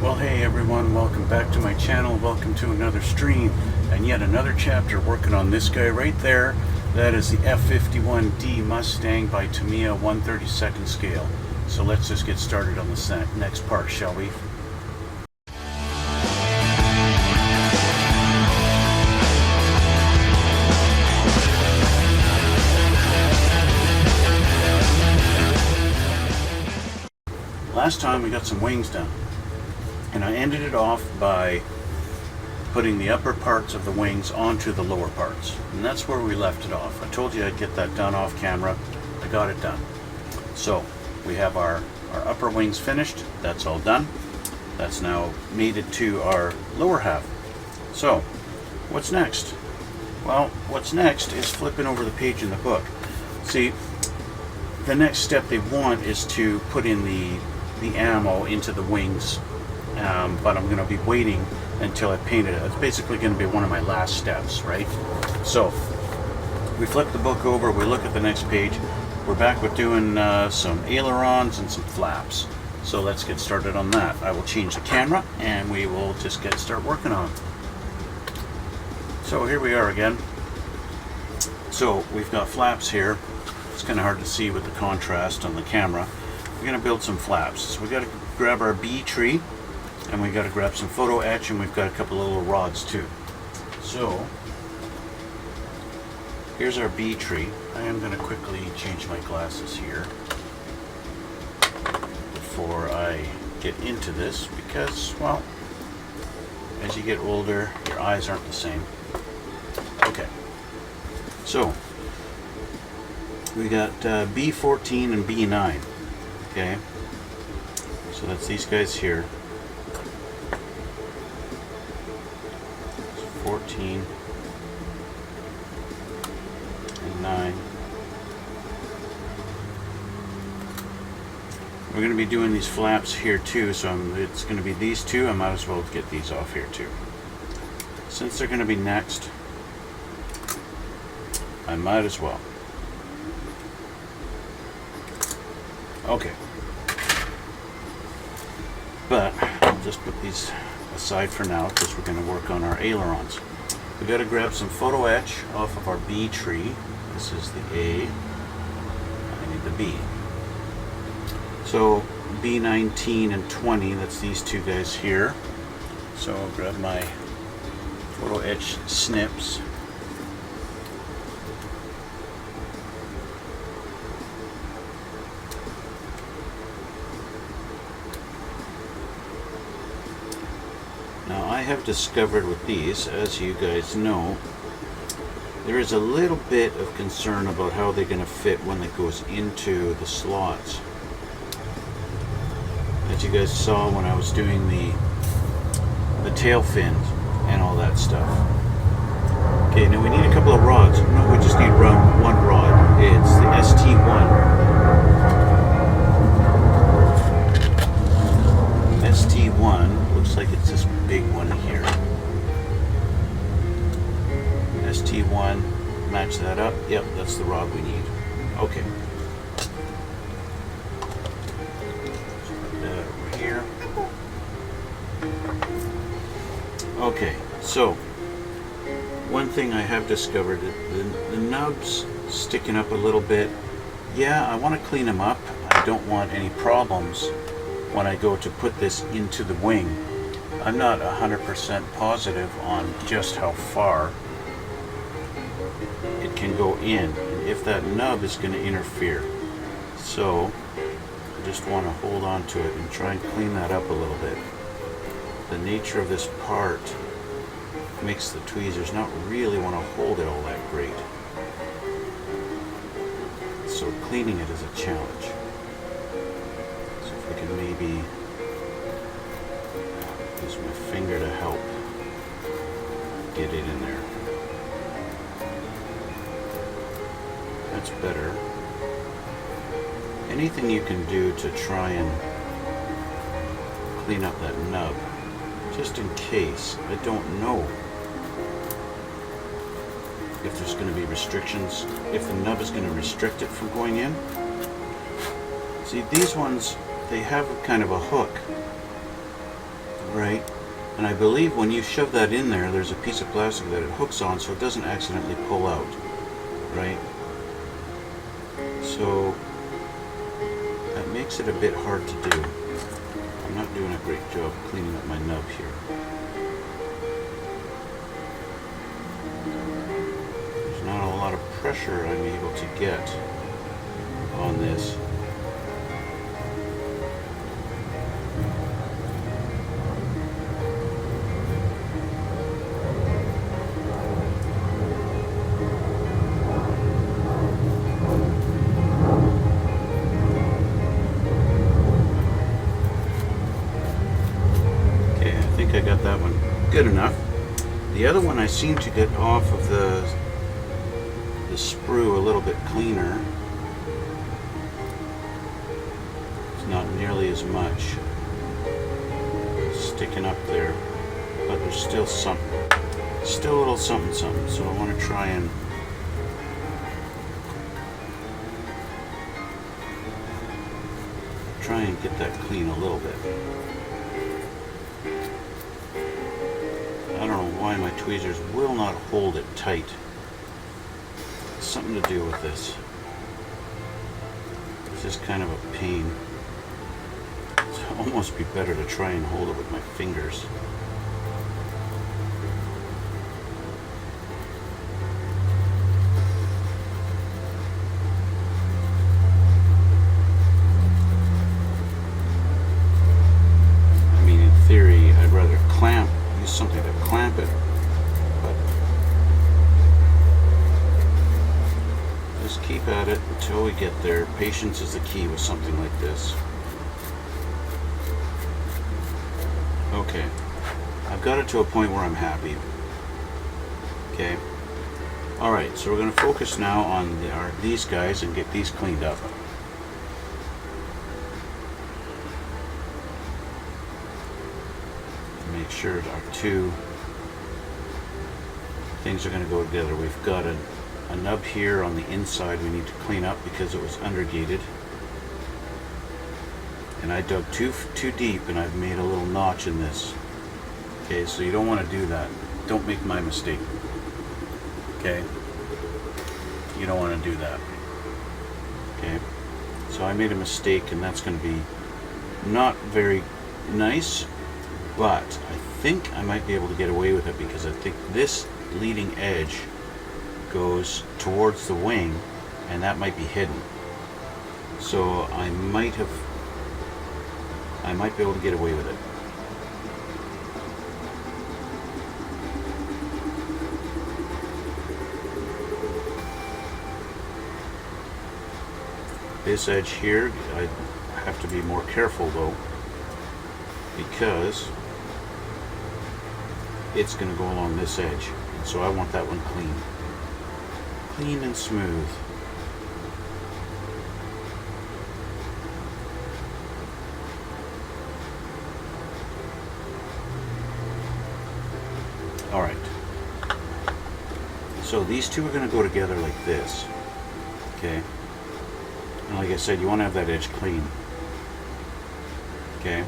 Well, hey everyone, welcome back to my channel. Welcome to another stream and yet another chapter working on this guy right there. That is the F-51D Mustang by Tamiya 1/32 scale. So let's just get started on the next part, shall we? Last time we got some wings done, and I ended it off by putting the upper parts of the wings onto the lower parts, and that's where we left it off. I told you I'd get that done off camera. I got it done. So we have our upper wings finished. That's all done. That's now mated to our lower half. So what's next? Well, what's next is flipping over the page in the book. See, the next step they want is to put in the ammo into the wings, but I'm going to be waiting until I paint it. It's basically going to be one of my last steps, right? So we flip the book over, we look at the next page. We're back with doing some ailerons and some flaps. So let's get started on that. I will change the camera and we will just start working on it. So here we are again. So we've got flaps here. It's kind of hard to see with the contrast on the camera. We're going to build some flaps. So we got to grab our B tree, and we got to grab some photo etch, and we've got a couple of little rods too. So here's our B tree. I am going to quickly change my glasses here before I get into this, because, well, as you get older, your eyes aren't the same. Okay, so we got B14 and B9. Okay, so that's these guys here. 14 and 9. We're going to be doing these flaps here too, so it's going to be these two. I might as well get these off here too. Since they're going to be next, I might as well. Okay, but I'll just put these aside for now because we're going to work on our ailerons. We got to grab some photo etch off of our B tree. This is the A. I need the B. So B19 and 20. That's these two guys here. So I'll grab my photo etch snips. Now I have discovered with these, as you guys know, there is a little bit of concern about how they're going to fit when it goes into the slots. As you guys saw when I was doing the tail fins and all that stuff. Okay, now we need a couple of rods. No, we just need one rod. It's the ST1. ST1 looks like it's this big one here. ST1, match that up. Yep, that's the rod we need. Okay. Put that over here. Okay, so one thing I have discovered, the nubs sticking up a little bit. Yeah, I want to clean them up. I don't want any problems when I go to put this into the wing. I'm not 100% positive on just how far it can go in, and if that nub is going to interfere. So I just want to hold on to it and try and clean that up a little bit. The nature of this part makes the tweezers not really want to hold it all that great. So cleaning it is a challenge. I can maybe use my finger to help get it in there. That's better. Anything you can do to try and clean up that nub, just in case. I don't know if there's going to be restrictions, if the nub is going to restrict it from going in. See, these ones, they have kind of a hook right? And I believe when you shove that in there, there's a piece of plastic that it hooks on so it doesn't accidentally pull out, right? So that makes it a bit hard to do. I'm not doing a great job cleaning up my nub here. There's not a lot of pressure I'm able to get on this. I got that one good enough. The other one I seem to get off of the sprue a little bit cleaner. It's not nearly as much sticking up there, but there's still a little something. So I want to try and get that clean a little bit. I don't know why my tweezers will not hold it tight. It's something to do with this. It's just kind of a pain. It'd almost be better to try and hold it with my fingers. I mean, in theory, I'd rather use something to clamp it, but just keep at it until we get there. Patience is the key with something like this. Okay, I've got it to a point where I'm happy. Okay, alright, so we're going to focus now on these guys and get these cleaned up. Make sure our two things are going to go together. We've got a nub here on the inside we need to clean up because it was undergated, and I dug too deep and I've made a little notch in this. Okay, so you don't want to do that. Don't make my mistake. Okay, you don't want to do that. Okay, so I made a mistake, and that's going to be not very nice, but I think I might be able to get away with it because I think this leading edge goes towards the wing, and that might be hidden. So I might be able to get away with it. This edge here, I have to be more careful though, because it's going to go along this edge, and so I want that one clean and smooth. Alright, so these two are going to go together like this. Okay, and like I said, you want to have that edge clean. Okay,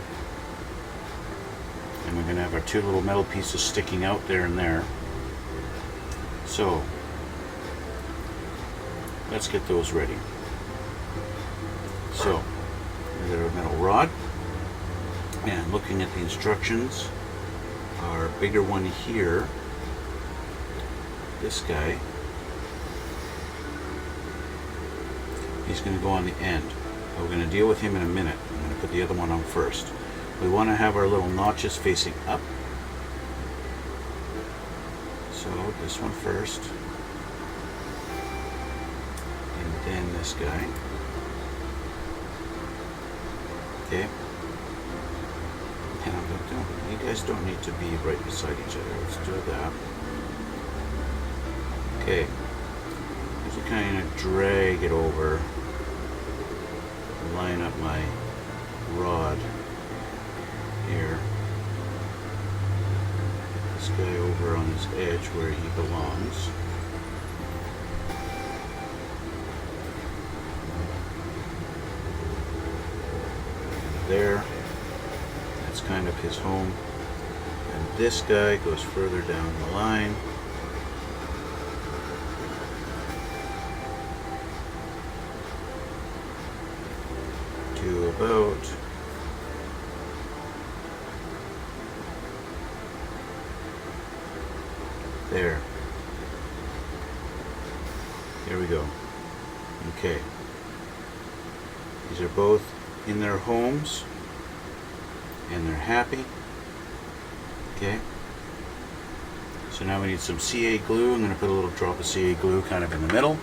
and we're going to have our two little metal pieces sticking out there and there. So let's get those ready. So we've got our metal rod, and looking at the instructions, our bigger one here, this guy, he's going to go on the end. We're going to deal with him in a minute. I'm going to put the other one on first. We want to have our little notches facing up. So this one first, and then this guy. Okay. And you guys don't need to be right beside each other. Let's do that. Okay. Just kind of drag it over. Line up my rod here. This guy over on his edge where he belongs. There. That's kind of his home. And this guy goes further down the line. To about there. Here we go. Okay. These are both in their homes and they're happy. Okay. So now we need some CA glue. I'm going to put a little drop of CA glue kind of in the middle.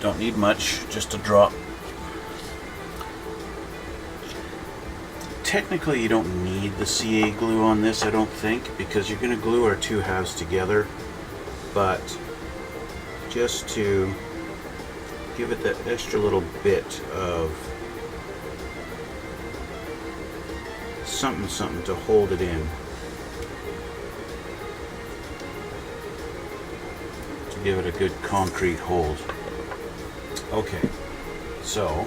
Don't need much, just a drop. Technically you don't need the CA glue on this, I don't think, because you're going to glue our two halves together, but just to give it that extra little bit of something to hold it in, to give it a good concrete hold. Okay, so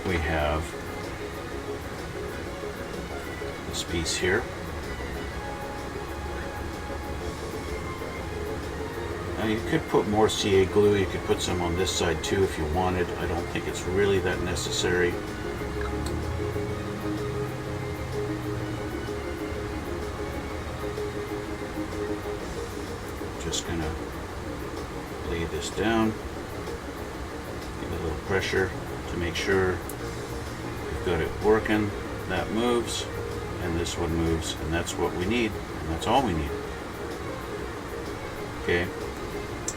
we have this piece here. Now you could put more CA glue, you could put some on this side too if you wanted. I don't think it's really that necessary. Just gonna lay this down, give it a little pressure to make sure we've got it working. That moves and this one moves, and that's what we need, and that's all we need. Okay,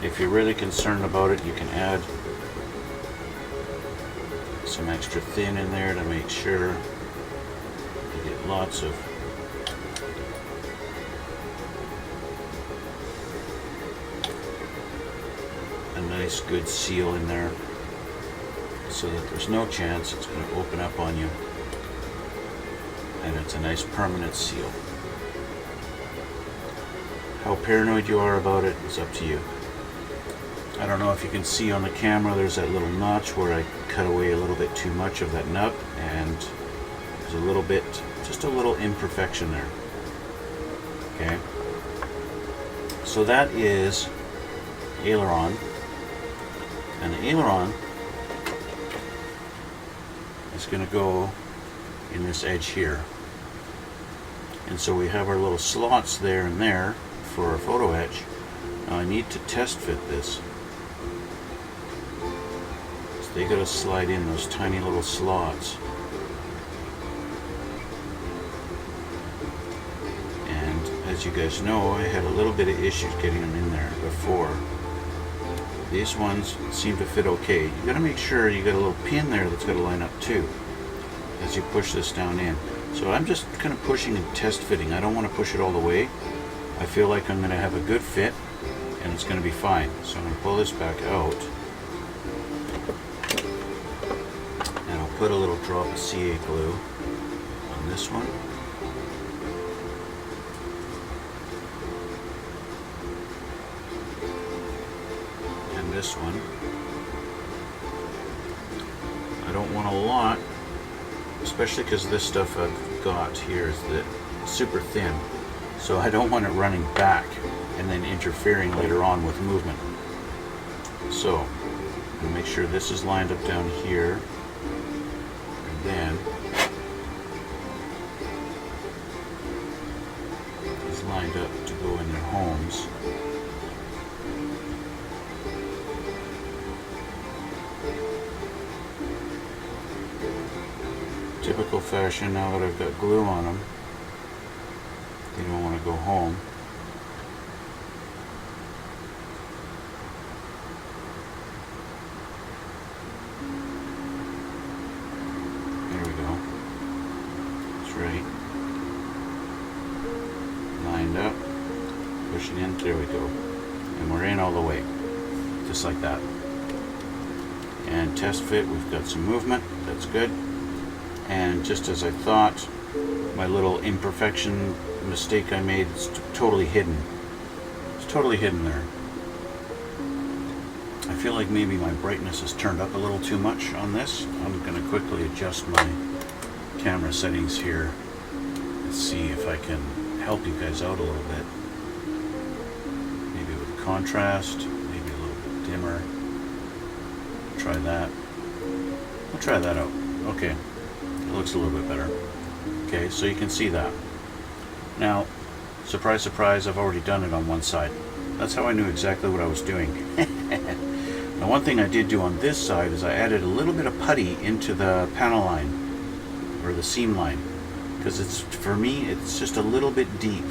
if you're really concerned about it, you can add some extra thin in there to make sure you get lots of a nice good seal in there, so that there's no chance it's going to open up on you, and it's a nice permanent seal. How paranoid you are about it is up to you. I don't know if you can see on the camera, there's that little notch where I cut away a little bit too much of that nut, and there's a little bit, just a little imperfection there. Okay, so that is aileron, and the aileron is going to go in this edge here. And so we have our little slots there and there for our photo etch. Now I need to test fit this. So they got to slide in those tiny little slots. And as you guys know, I had a little bit of issues getting them in there before. These ones seem to fit okay. You got to make sure you got a little pin there that's got to line up too as you push this down in. So I'm just kind of pushing and test fitting. I don't want to push it all the way. I feel like I'm going to have a good fit and it's going to be fine. So I'm going to pull this back out, and I'll put a little drop of CA glue on this one. And this one. I don't want a lot, especially because this stuff I've got here is super thin, so I don't want it running back and then interfering later on with movement. So I'm going to make sure this is lined up down here, and then is lined up to go in their homes. Typical fashion, now that I've got glue on them, you don't want to go home. There we go. That's right. Lined up, pushing in, there we go. And we're in all the way, just like that. And test fit, we've got some movement, that's good. And just as I thought, my little imperfection mistake I made is totally hidden. totally hidden there. I feel like maybe my brightness is turned up a little too much on this. I'm going to quickly adjust my camera settings here and see if I can help you guys out a little bit. Maybe with contrast, maybe a little bit dimmer. Try that. We'll try that out. Okay, it looks a little bit better. Okay, so you can see that. Now, surprise, surprise, I've already done it on one side. That's how I knew exactly what I was doing. Now, one thing I did do on this side is I added a little bit of putty into the panel line, or the seam line, because it's, for me, it's just a little bit deep,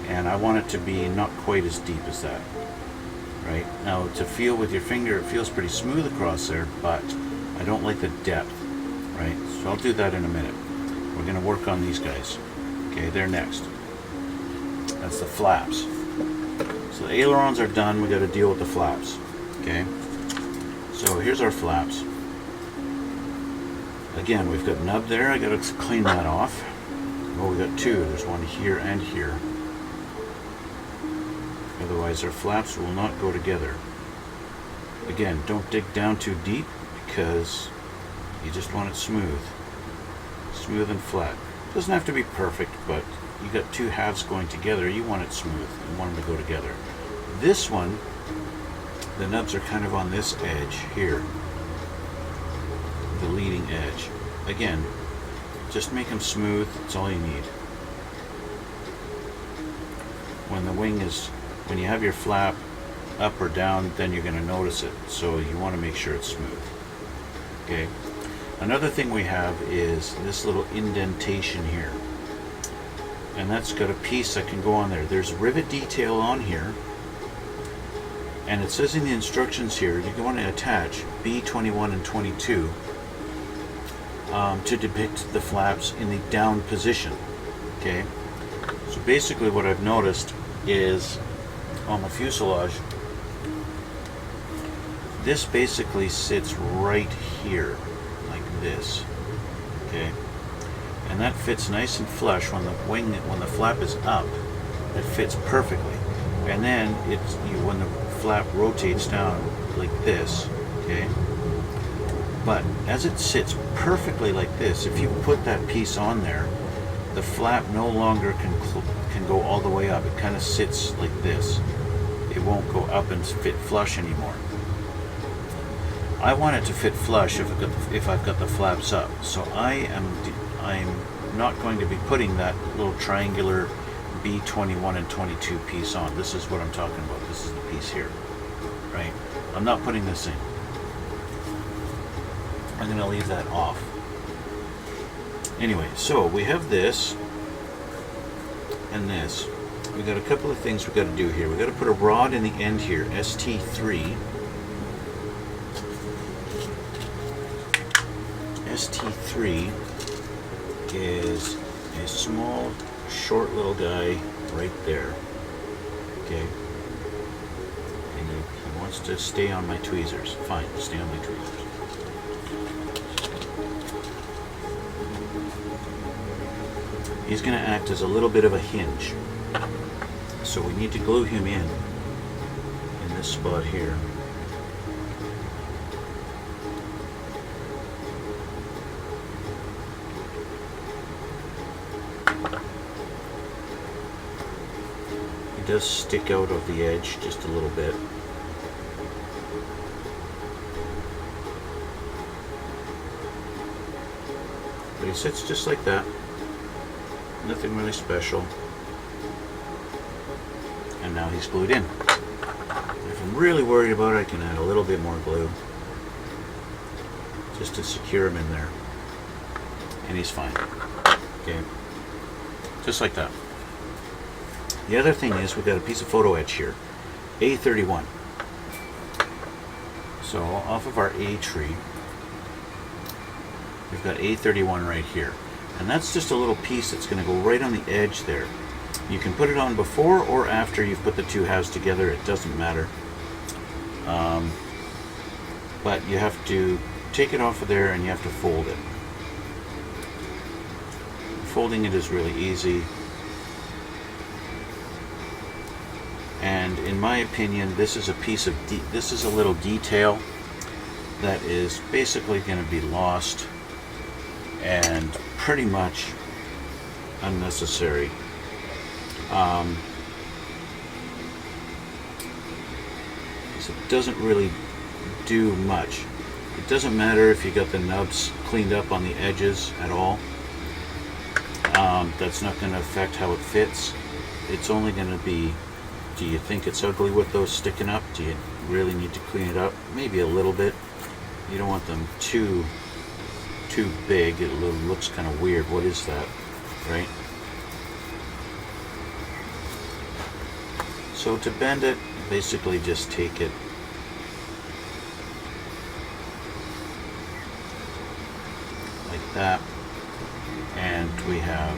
and I want it to be not quite as deep as that. Right? Now, to feel with your finger, it feels pretty smooth across there, but I don't like the depth. Right? So I'll do that in a minute. We're going to work on these guys. Okay, they're next. That's the flaps. So the ailerons are done. We got to deal with the flaps. Okay. So here's our flaps. Again, we've got nub there. I got to clean that off. Well, we got two. There's one here and here. Otherwise, our flaps will not go together. Again, don't dig down too deep because you just want it smooth. Smooth and flat. Doesn't have to be perfect, but you got two halves going together. You want it smooth. You want them to go together. This one, the nubs are kind of on this edge here. The leading edge. Again, just make them smooth. That's all you need. When the wing is, when you have your flap up or down, then you're going to notice it. So you want to make sure it's smooth. Okay. Another thing we have is this little indentation here. And that's got a piece that can go on there. There's rivet detail on here. And it says in the instructions here, you want to attach B21 and 22 to depict the flaps in the down position. Okay. So basically what I've noticed is on the fuselage, this basically sits right here, like this. Okay. And that fits nice and flush when the wing, when the flap is up, it fits perfectly. And then it's when the flap rotates down like this, okay. But as it sits perfectly like this, if you put that piece on there, the flap no longer can go all the way up. It kind of sits like this. It won't go up and fit flush anymore. I want it to fit flush if I've got the flaps up. So I'm not going to be putting that little triangular B21 and 22 piece on. This is what I'm talking about. This is the piece here, right? I'm not putting this in. I'm going to leave that off. Anyway, so we have this and this. We got a couple of things we got to do here. We got to put a rod in the end here, ST3. ST3 is a small, short little guy right there. Okay. And he wants to stay on my tweezers. Fine, stay on my tweezers. He's going to act as a little bit of a hinge. So we need to glue him in this spot here. He does stick out of the edge just a little bit. But he sits just like that. Nothing really special. And now he's glued in. If I'm really worried about it, I can add a little bit more glue just to secure him in there. And he's fine. Okay. Just like that. The other thing is we've got a piece of photo etch here. A31. So off of our A tree, we've got A31 right here. And that's just a little piece that's going to go right on the edge there. You can put it on before or after you've put the two halves together. It doesn't matter. But you have to take it off of there and you have to fold it. Folding it is really easy. And in my opinion, this is a piece of this is a little detail that is basically going to be lost and pretty much unnecessary. It doesn't really do much. It doesn't matter if you got the nubs cleaned up on the edges at all. That's not going to affect how it fits. It's only going to be, do you think it's ugly with those sticking up? Do you really need to clean it up? Maybe a little bit. You don't want them too big. It looks kind of weird. What is that, right? So to bend it, basically just take it like that, and we have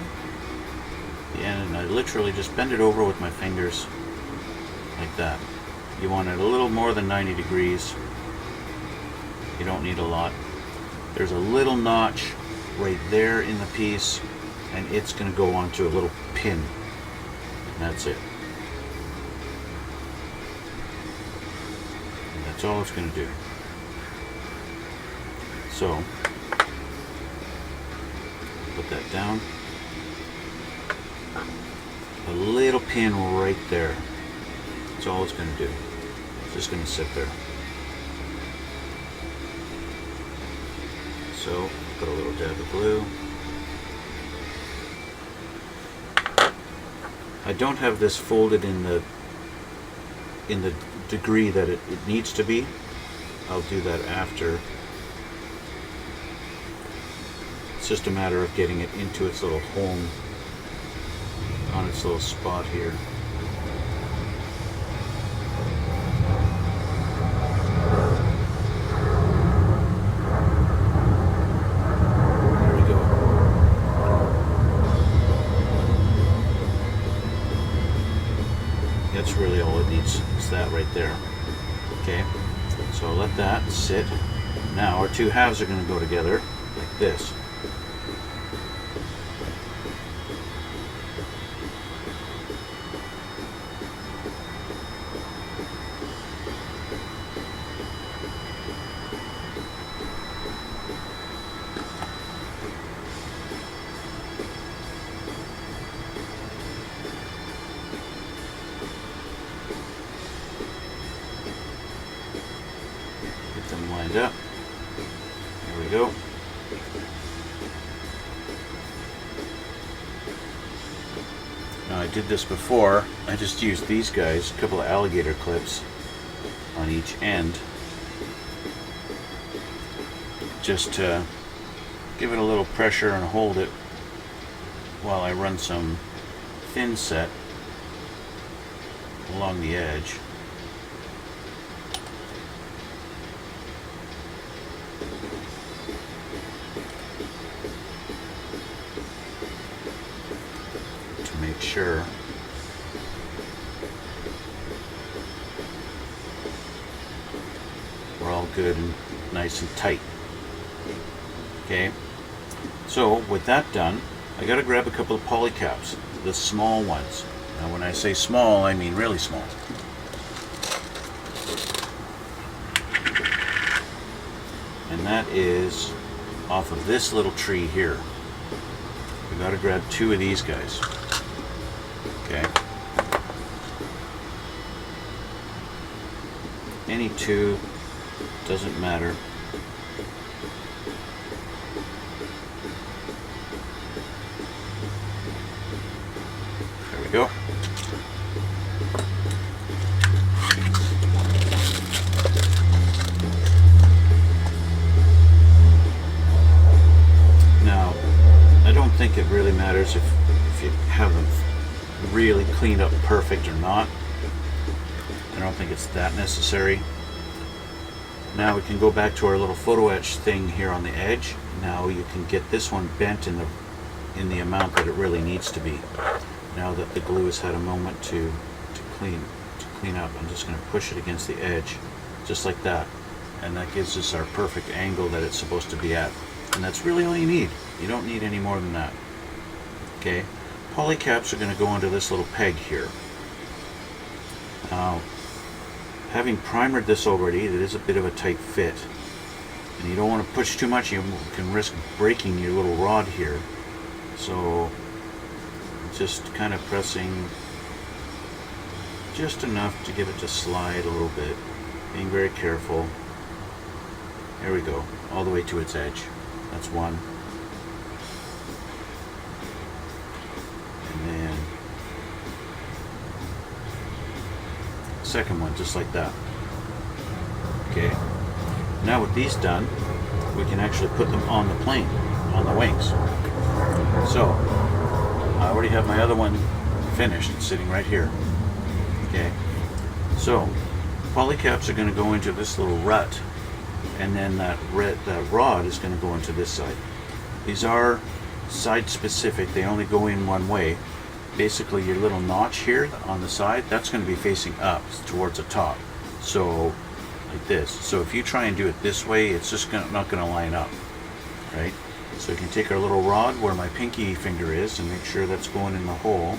the end, and I literally just bend it over with my fingers like that. You want it a little more than 90 degrees. You don't need a lot. There's a little notch right there in the piece, and it's going to go onto a little pin, and that's it. And that's all it's going to do. So put that down. A little pin right there. That's all it's going to do. It's just going to sit there. So put a little dab of glue. I don't have this folded in the degree that it needs to be. I'll do that after. It's just a matter of getting it into its little home on its little spot here. There we go. That's really all it needs, is that right there. Okay, so I'll let that sit. Now our two halves are going to go together like this. Lined up. There we go. Now I did this before. I just used these guys, a couple of alligator clips on each end, just to give it a little pressure and hold it while I run some thin set along the edge. Make sure we're all good and nice and tight. Okay, so with that done, I got to grab a couple of poly caps, the small ones. Now when I say small, I mean really small. And that is off of this little tree here. We got to grab two of these guys. Okay. Any two, doesn't matter. There we go. Now, I don't think it really matters if you have them really cleaned up perfect or not. I don't think it's that necessary. Now we can go back to our little photo etch thing here on the edge. Now you can get this one bent in the amount that it really needs to be. Now that the glue has had a moment to clean up, I'm just going to push it against the edge just like that, and that gives us our perfect angle that it's supposed to be at. And that's really all you need. You don't need any more than that. Okay. Poly caps are going to go onto this little peg here. Now, having primered this already, it is a bit of a tight fit. And you don't want to push too much, you can risk breaking your little rod here. So, just kind of pressing just enough to get it to slide a little bit. Being very careful. There we go, all the way to its edge. That's one. And then second one, just like that. Okay. Now with these done, we can actually put them on the plane, on the wings. So, I already have my other one finished. It's sitting right here. Okay. So, polycaps are going to go into this little rut, and then that rod is going to go into this side. These are side specific. They only go in one way. Basically, your little notch here on the side, that's going to be facing up towards the top. So, like this. So if you try and do it this way, it's just not going to line up, right? So you can take our little rod where my pinky finger is and make sure that's going in the hole,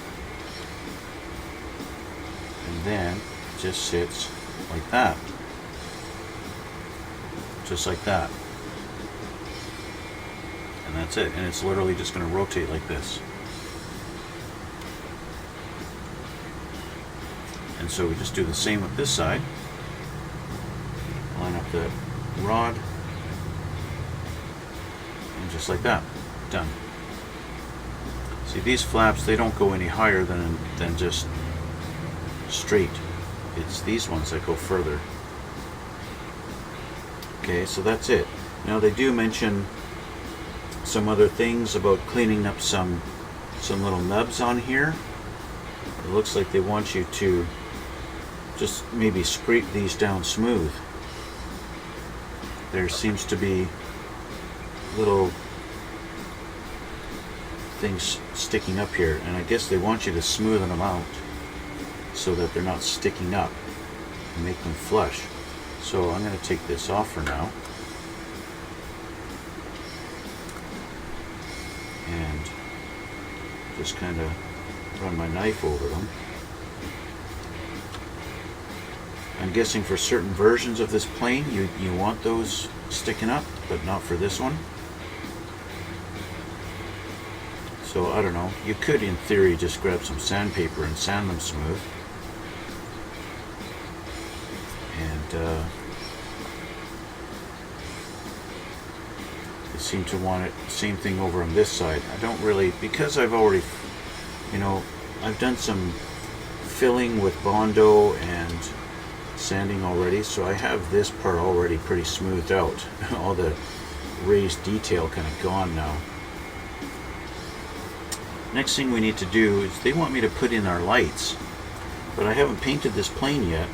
and then it just sits like that, just like that, and that's it. And it's literally just going to rotate like this. And so we just do the same with this side. Line up the rod, and just like that, done. See, these flaps, they don't go any higher than just straight. It's these ones that go further. Okay, so that's it. Now they do mention some other things about cleaning up some little nubs on here. It looks like they want you to just maybe scrape these down smooth. There seems to be little things sticking up here, and I guess they want you to smoothen them out so that they're not sticking up and make them flush. So I'm going to take this off for now, and just kind of run my knife over them. I'm guessing for certain versions of this plane you want those sticking up, but not for this one. So I don't know, you could in theory just grab some sandpaper and sand them smooth. And they seem to want it, same thing over on this side. I don't really, because I've already, I've done some filling with Bondo and sanding already, so I have this part already pretty smoothed out. All the raised detail kind of gone now. Next thing we need to do is they want me to put in our lights, but I haven't painted this plane yet,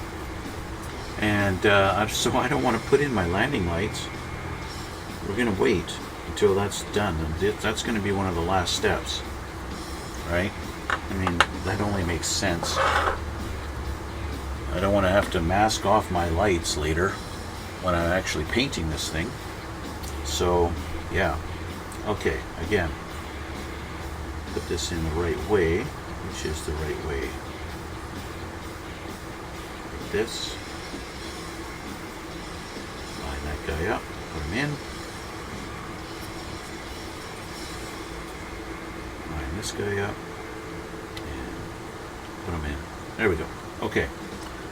and so I don't want to put in my landing lights. We're going to wait until that's done, and that's going to be one of the last steps, right? I mean, that only makes sense. I don't want to have to mask off my lights later when I'm actually painting this thing. So, yeah. Okay, again, put this in the right way, which is the right way. Like this. Line that guy up, put him in. Line this guy up, and put him in. There we go. Okay.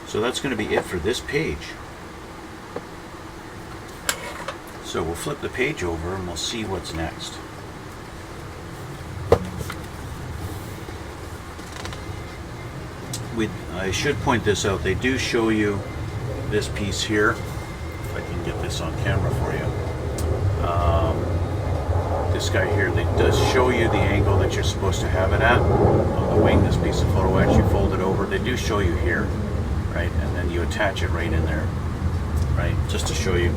So that's going to be it for this page. So we'll flip the page over and we'll see what's next. I should point this out. They do show you this piece here. If I can get this on camera for you. This guy here, they does show you the angle that you're supposed to have it at on the wing. This piece of photo actually folded over. They do show you here. Right, and then you attach it right in there, right, just to show you.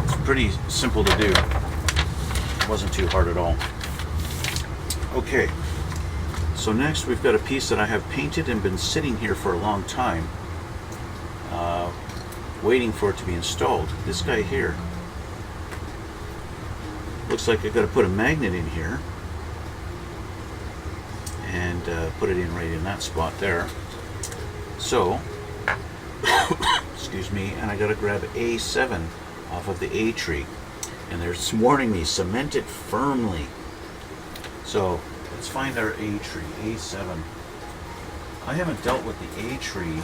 It's pretty simple to do. It wasn't too hard at all. Okay, so next we've got a piece that I have painted and been sitting here for a long time, waiting for it to be installed. This guy here. Looks like I've got to put a magnet in here. and put it in right in that spot there. So, excuse me, and I gotta grab A7 off of the A tree, and they're warning me cement it firmly. So let's find our A tree, A7. I haven't dealt with the A tree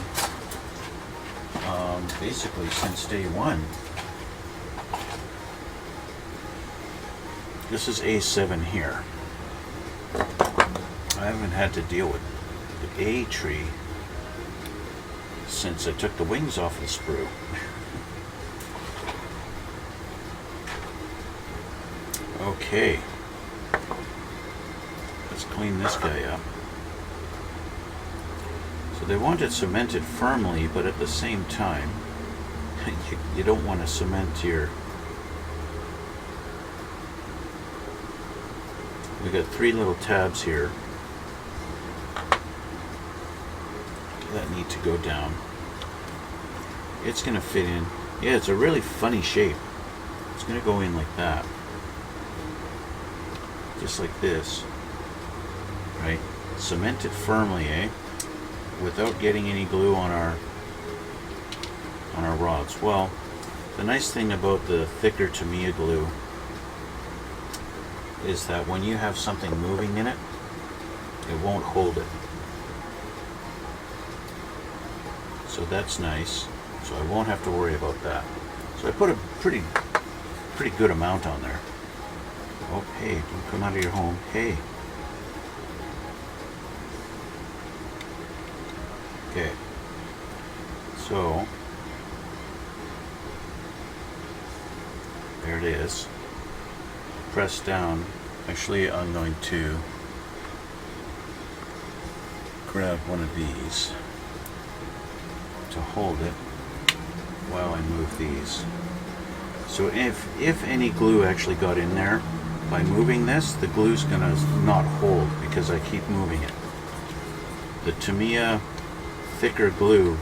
basically since day one. This is A7 here. I haven't had to deal with the A tree since I took the wings off the sprue. Okay, let's clean this guy up. So they want it cemented firmly, but at the same time, you don't want to cement your... We got 3 little tabs here that need to go down. It's going to fit in. Yeah, it's a really funny shape. It's going to go in like that. Just like this. Right? Cement it firmly, eh? Without getting any glue on our rods. Well, the nice thing about the thicker Tamiya glue is that when you have something moving in it, it won't hold it. So that's nice. So I won't have to worry about that. So I put a pretty good amount on there. Oh, hey, don't come out of your home. Hey. Okay. So there it is. Press down. Actually, I'm going to grab one of these to hold it while I move these. So if any glue actually got in there, by moving this, the glue's gonna not hold because I keep moving it. The Tamiya thicker glue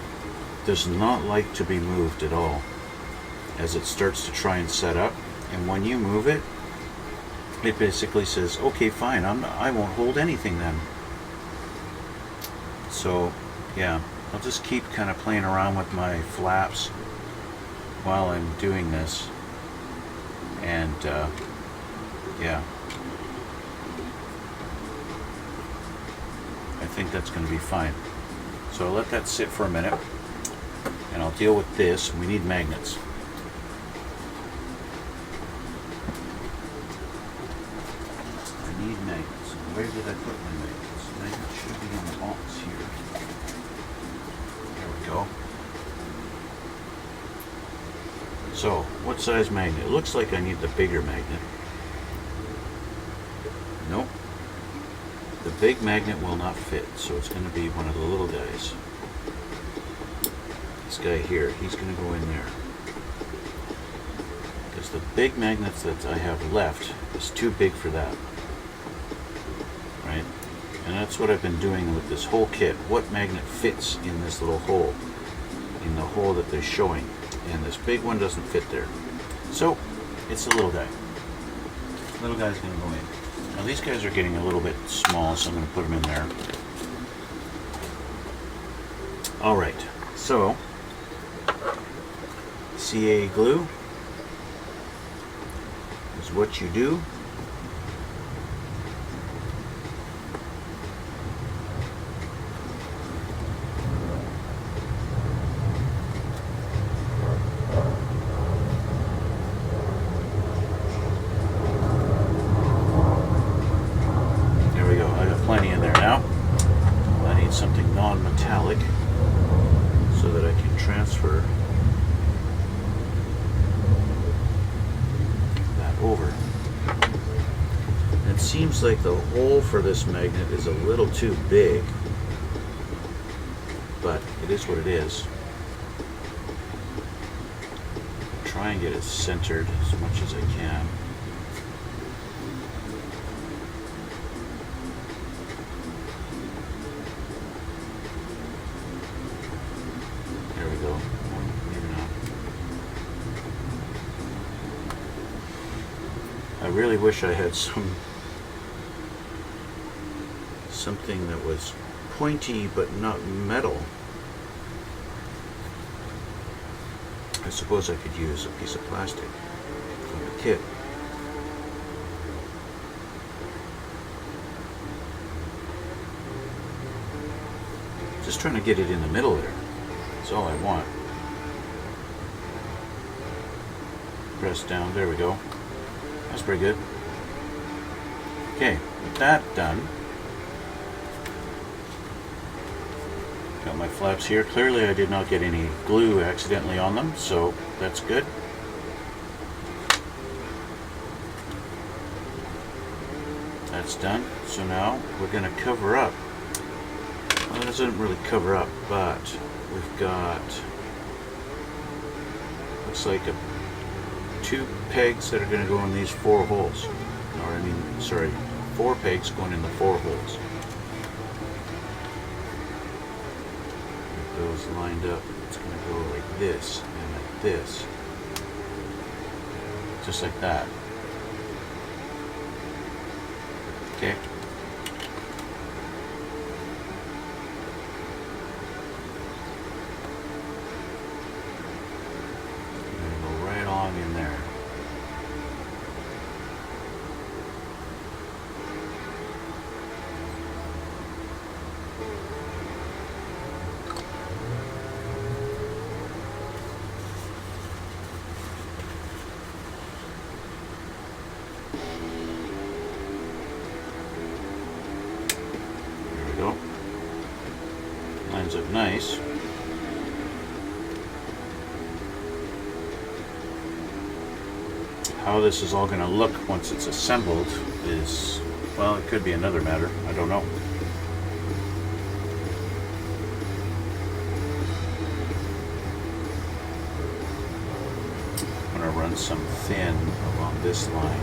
does not like to be moved at all as it starts to try and set up, and when you move it, it basically says, okay, fine, I won't hold anything then. So yeah, I'll just keep kind of playing around with my flaps while I'm doing this, and yeah, I think that's going to be fine. So I'll let that sit for a minute, and I'll deal with this. We need magnets. I need magnets. Where did I put my magnets? Magnets should be in the box here. There we go. So, what size magnet? It looks like I need the bigger magnet. Nope. The big magnet will not fit, so it's going to be one of the little guys. This guy here, he's going to go in there. Because the big magnets that I have left is too big for that. Right? And that's what I've been doing with this whole kit. What magnet fits in this little hole? In the hole that they're showing. And this big one doesn't fit there. So, it's a little guy. Little guy's going to go in. Now these guys are getting a little bit small, so I'm going to put them in there. Alright, so CA glue is what you do. Plenty in there now. I need something non-metallic so that I can transfer that over. It seems like the hole for this magnet is a little too big, but it is what it is. Try and get it centered as much as I can. I really wish I had something that was pointy but not metal. I suppose I could use a piece of plastic from the kit. Just trying to get it in the middle there. That's all I want. Press down, there we go. That's pretty good. Okay, with that done, got my flaps here. Clearly I did not get any glue accidentally on them, so that's good. That's done. So now we're going to cover up. Well, it doesn't really cover up, but we've got, looks like 2 pegs that are going to go in these 4 holes. Or I mean, sorry, 4 pegs going in the 4 holes. With those lined up, it's going to go like this and like this. Just like that. Okay. In there. There we go. Lines up nice. How this is all going to look once it's assembled is, well, it could be another matter. I don't know. I'm going to run some thin along this line.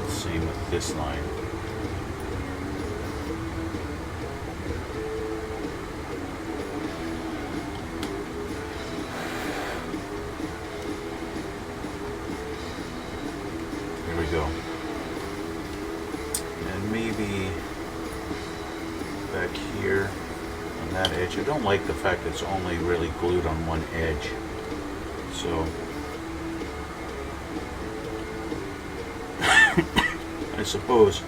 Same with this line. Go. And maybe back here on that edge. I don't like the fact that it's only really glued on one edge. So I suppose,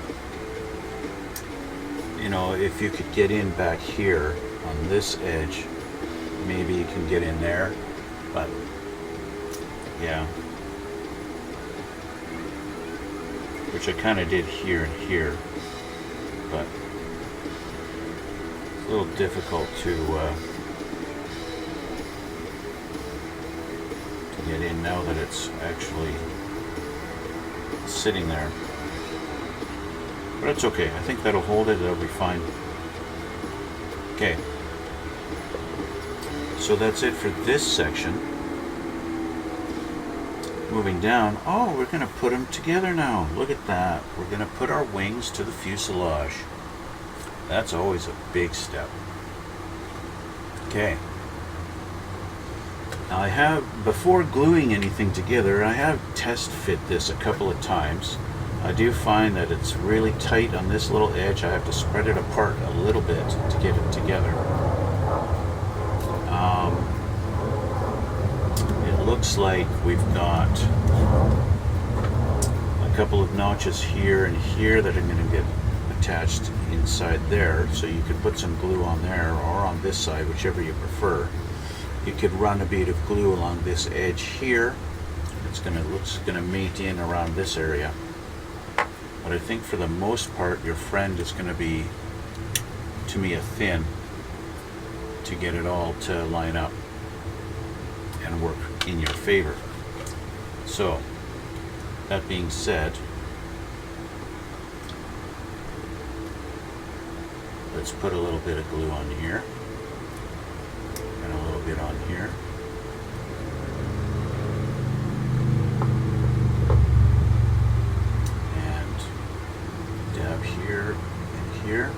you know, if you could get in back here on this edge, maybe you can get in there, but yeah. Which I kind of did here and here, but it's a little difficult to get in now that it's actually sitting there. But it's okay. I think that'll hold it. It'll be fine. Okay. So that's it for this section. Moving down, oh, we're going to put them together now. Look at that. We're going to put our wings to the fuselage. That's always a big step. Okay. Now I have, before gluing anything together, I have test fit this a couple of times. I do find that it's really tight on this little edge. I have to spread it apart a little bit to get it together. Looks like we've got a couple of notches here and here that are going to get attached inside there, so you could put some glue on there or on this side, whichever you prefer. You could run a bit of glue along this edge here. It's going to mate in around this area. But I think for the most part your friend is going to be Tamiya thin to get it all to line up and work in your favor. So that being said, let's put a little bit of glue on here and a little bit on here. And dab here and here.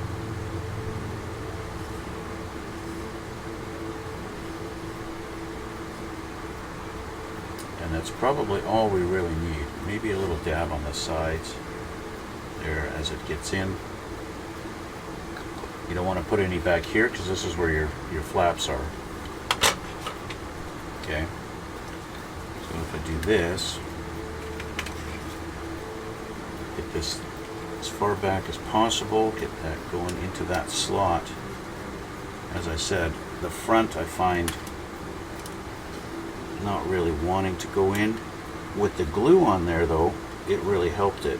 probably all we really need. Maybe a little dab on the sides there as it gets in. You don't want to put any back here because this is where your flaps are. Okay. So if I do this, get this as far back as possible, get that going into that slot. As I said, the front I find not really wanting to go in. With the glue on there though, it really helped it.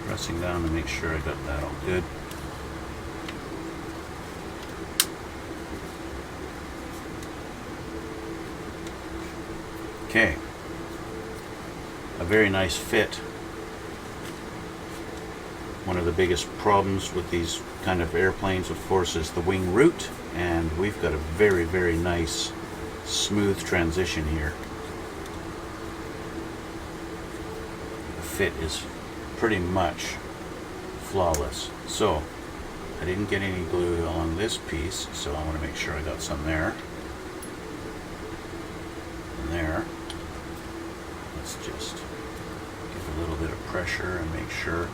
Pressing down to make sure I got that all good. Okay, a very nice fit. One of the biggest problems with these kind of airplanes, of course, is the wing root, and we've got a very, very nice smooth transition here. The fit is pretty much flawless. So I didn't get any glue along this piece, so I want to make sure I got some there and there. Let's just give a little bit of pressure and make sure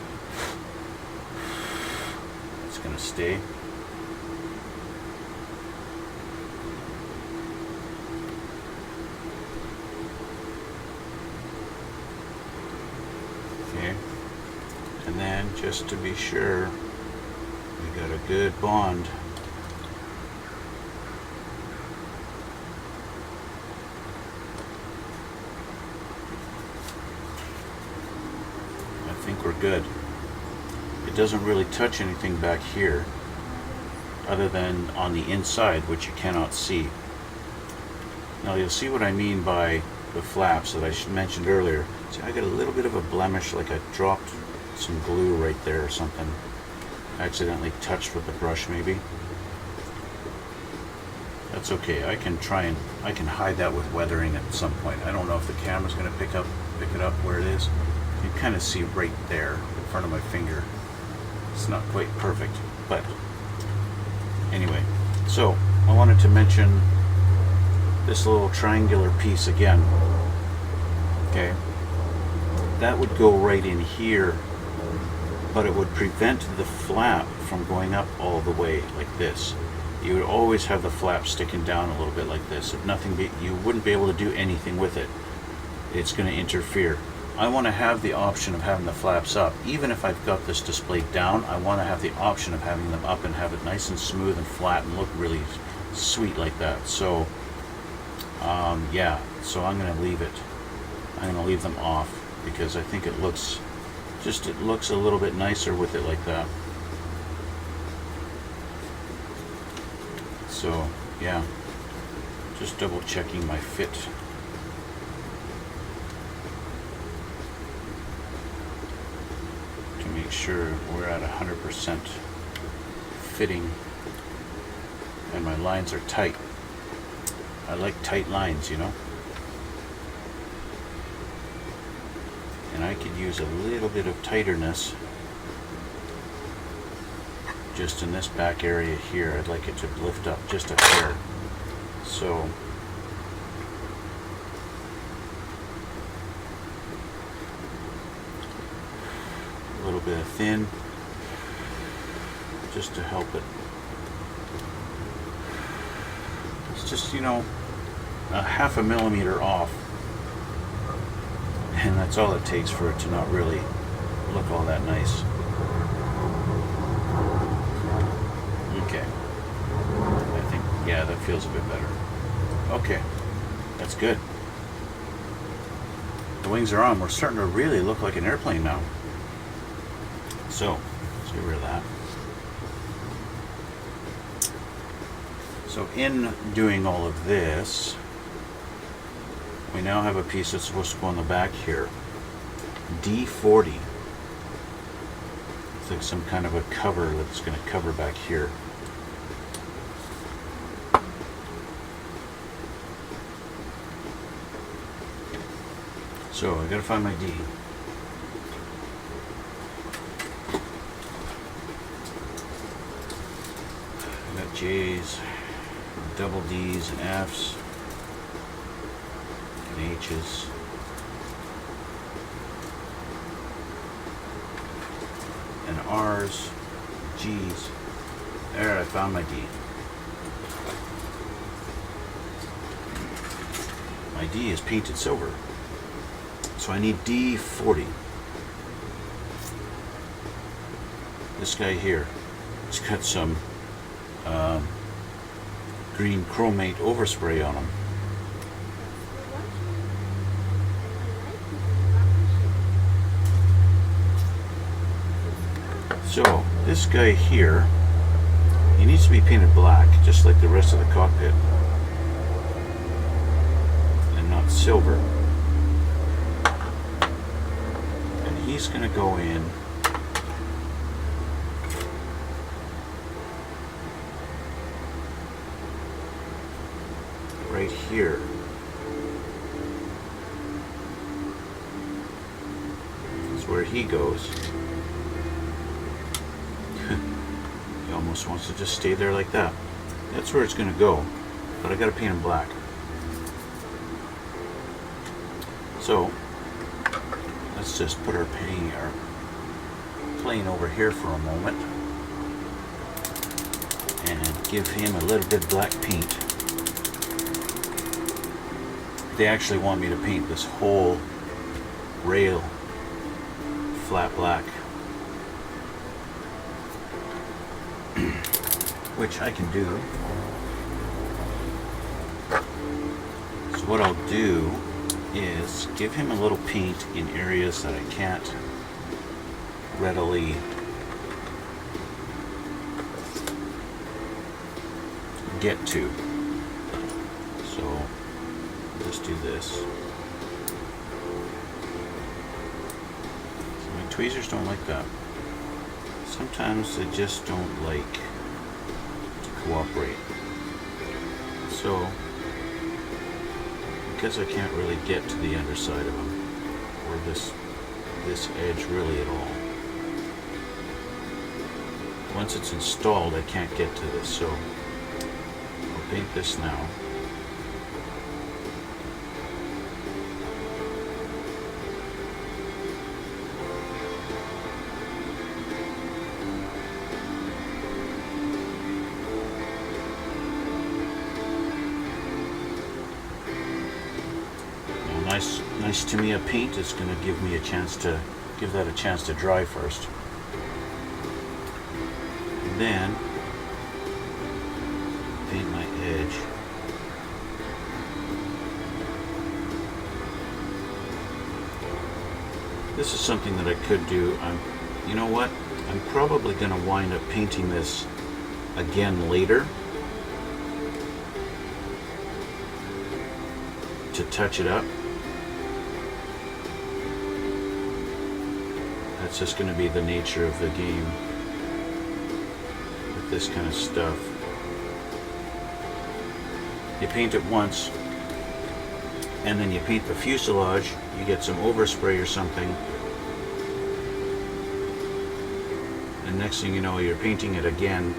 it's going to stay. Okay, and then just to be sure we got a good bond. I think we're good. It doesn't really touch anything back here other than on the inside, which you cannot see. Now you'll see what I mean by the flaps that I mentioned earlier. See, I got a little bit of a blemish, like I dropped some glue right there or something. Accidentally touched with the brush maybe. That's okay. I can hide that with weathering at some point. I don't know if the camera's going to pick it up where it is. You can kind of see right there in front of my finger. It's not quite perfect, but anyway. So I wanted to mention this little triangular piece again. Okay, that would go right in here, but it would prevent the flap from going up all the way like this. You would always have the flap sticking down a little bit like this. If you wouldn't be able to do anything with it. It's going to interfere. I want to have the option of having the flaps up. Even if I've got this displayed down, I want to have the option of having them up and have it nice and smooth and flat and look really sweet like that. So yeah, so I'm going to leave it. I'm going to leave them off because I think it looks a little bit nicer with it like that. So yeah, just double checking my fit. To make sure we're at 100% fitting and my lines are tight. I like tight lines, you know. And I could use a little bit of tighterness just in this back area here. I'd like it to lift up just a hair. So a little bit of thin just to help it. It's just, you know, a half a millimeter off, and that's all it takes for it to not really look all that nice. Okay, I think, yeah, that feels a bit better. Okay, that's good. The wings are on. We're starting to really look like an airplane now. So let's get rid of that. So in doing all of this, we now have a piece that's supposed to go on the back here. D40. It's like some kind of a cover that's going to cover back here. So I gotta find my D. I got J's. double D's and F's and H's. And R's, G's. There, I found my D. My D is painted silver. So I need D40. This guy here, it's got some green chromate overspray on him. So this guy here, he needs to be painted black, just like the rest of the cockpit, and not silver. And he's going to go in right here. That's where he goes. He almost wants to just stay there like that. That's where it's going to go, but I got to paint him black. So let's just put our plane over here for a moment and give him a little bit of black paint. They actually want me to paint this whole rail flat black, which I can do. So what I'll do is give him a little paint in areas that I can't readily get to. So just do this. So my tweezers don't like that. Sometimes they just don't like to cooperate. So, because I can't really get to the underside of them, or this edge really at all. Once it's installed, I can't get to this, so I'll paint this now. Nice Tamiya paint is going to give me a chance to give that a chance to dry first. And then paint my edge. This is something that I could do. You know what? I'm probably going to wind up painting this again later to touch it up. That's just going to be the nature of the game with this kind of stuff. You paint it once, and then you paint the fuselage, you get some overspray or something, and next thing you know, you're painting it again.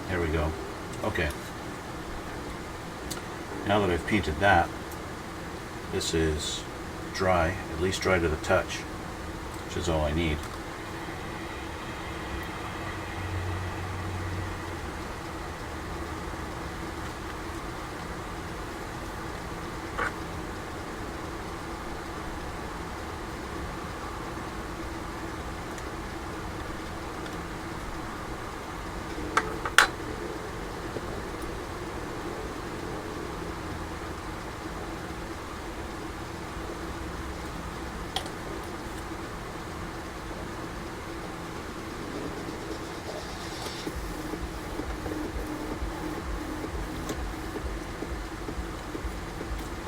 There we go. Okay. Now that I've painted that, this is dry, at least dry to the touch, which is all I need.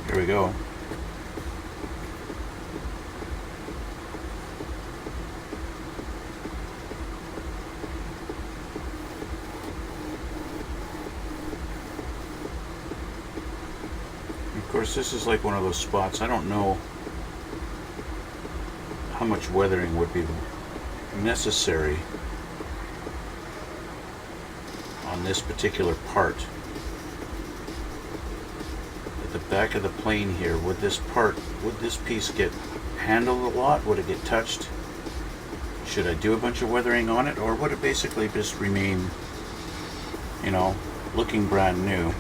Here we go. Of course, this is like one of those spots. I don't know how much weathering would be necessary on this particular part. At the back of the plane here, would this piece get handled a lot? Would it get touched? Should I do a bunch of weathering on it, or would it basically just remain, you know, looking brand new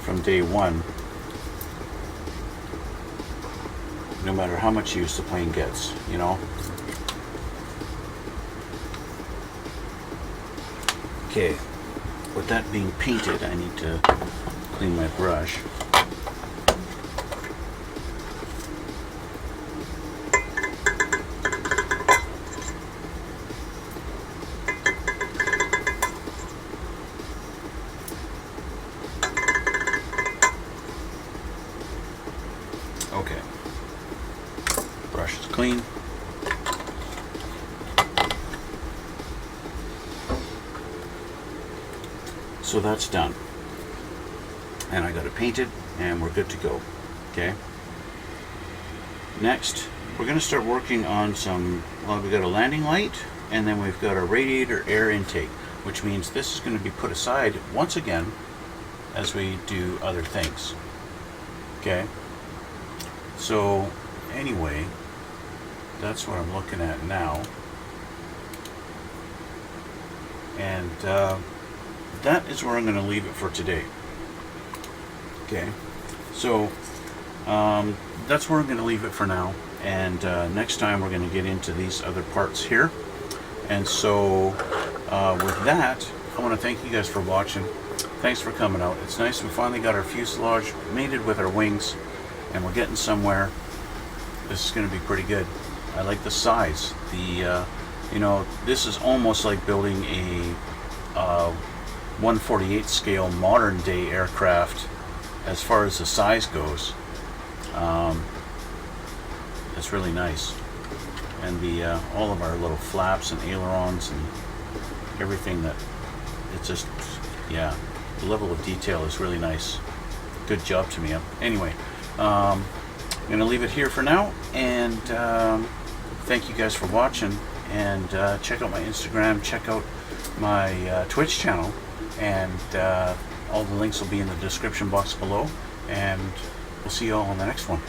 from day one, no matter how much use the plane gets, you know? Okay, with that being painted, I need to clean my brush. Okay, brush is clean. So that's done. And I got it painted and we're good to go. Okay. Next, we're going to start working on some, well, we got a landing light and then we've got a radiator air intake, which means this is going to be put aside once again as we do other things. Okay. So anyway, that's what I'm looking at now. And that is where I'm going to leave it for today. Okay, so that's where I'm going to leave it for now. And next time we're going to get into these other parts here. And so with that, I want to thank you guys for watching. Thanks for coming out. It's nice we finally got our fuselage mated with our wings, and we're getting somewhere. This is going to be pretty good. I like the size. The you know, this is almost like building a 1/48 scale modern day aircraft as far as the size goes. It's really nice, and the all of our little flaps and ailerons and everything, that it's just, yeah, the level of detail is really nice. Good job, Tamiya. Anyway, I'm gonna leave it here for now, and thank you guys for watching, and check out my Instagram, check out my Twitch channel, and all the links will be in the description box below, and we'll see you all on the next one.